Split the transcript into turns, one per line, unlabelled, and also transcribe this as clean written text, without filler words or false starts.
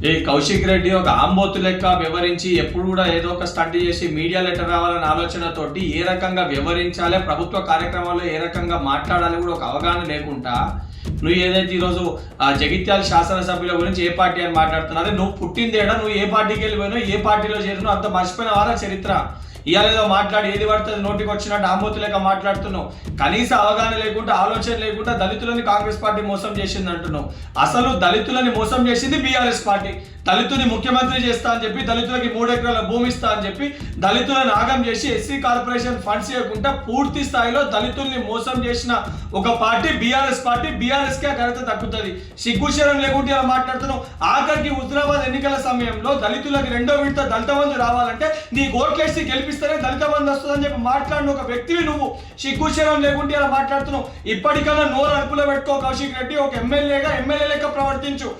ఈ కౌశిక్ రెడ్డి ఒక ఆంబోతు లెక్క వ్యవహరించి ఎప్పుడు కూడా ఏదో ఒక స్టంట్ చేసి మీడియా లెటర్ రావాలనే ఆలోచనతోటి ఏ రకంగా వ్యవహరించాలి, ప్రభుత్వ కార్యక్రమాల్లో ఏ రకంగా మాట్లాడాలి కూడా ఒక అవగాహన లేకుండా నువ్వు ఏదైతే ఈరోజు జగిత్యాల శాసనసభ్యుల గురించి ఏ పార్టీ అని మాట్లాడుతున్నావు, నువ్వు పుట్టిందేడా, నువ్వు ఏ పార్టీకి వెళ్ళిపోయినావు, ఏ పార్టీలో చేరినావు, అంత మర్చిపోయిన వారా చరిత్ర. ఇవాళ ఏదో మాట్లాడి ఏది పడుతుంది నోటికి వచ్చినట్టు ఆంబోతు లేక మాట్లాడుతున్నావు. కనీస అవగాహన లేకుండా, ఆలోచన లేకుండా దళితులని కాంగ్రెస్ పార్టీ మోసం చేసింది అంటున్నావు. అసలు దళితులని మోసం చేసింది బీఆర్ఎస్ పార్టీ. దళితుని ముఖ్యమంత్రి చేస్తా అని చెప్పి, దళితులకి 3 ఎకరాల భూమి ఇస్తా అని చెప్పి దళితులను ఆగం చేసి ఎస్సీ కార్పొరేషన్ ఫండ్స్ ఇవ్వకుండా పూర్తి స్థాయిలో దళితుల్ని మోసం చేసిన ఒక పార్టీ బీఆర్ఎస్ పార్టీ. బీఆర్ఎస్ కే ఘనత దక్కుతుంది. సిగ్గుశరం లేకుండా ఇలా మాట్లాడుతున్నావు. ఆఖరికి హుజరాబాద్ ఎన్నికల సమయంలో దళితులకు 2వ విడత దళిత బంధు రావాలంటే నీ ఓట్లేసి గెలిపిస్తేనే దళిత బంధు వస్తుందని చెప్పి మాట్లాడిన ఒక వ్యక్తివి నువ్వు. సిగ్గుశరం లేకుండా ఇలా మాట్లాడుతున్నావు. ఇప్పటికన్నా నోరు అదుపులో పెట్టుకో కౌశిక్ రెడ్డి. ఒక ఎమ్మెల్యేగా ఎమ్మెల్యే లెక్క ప్రవర్తించు.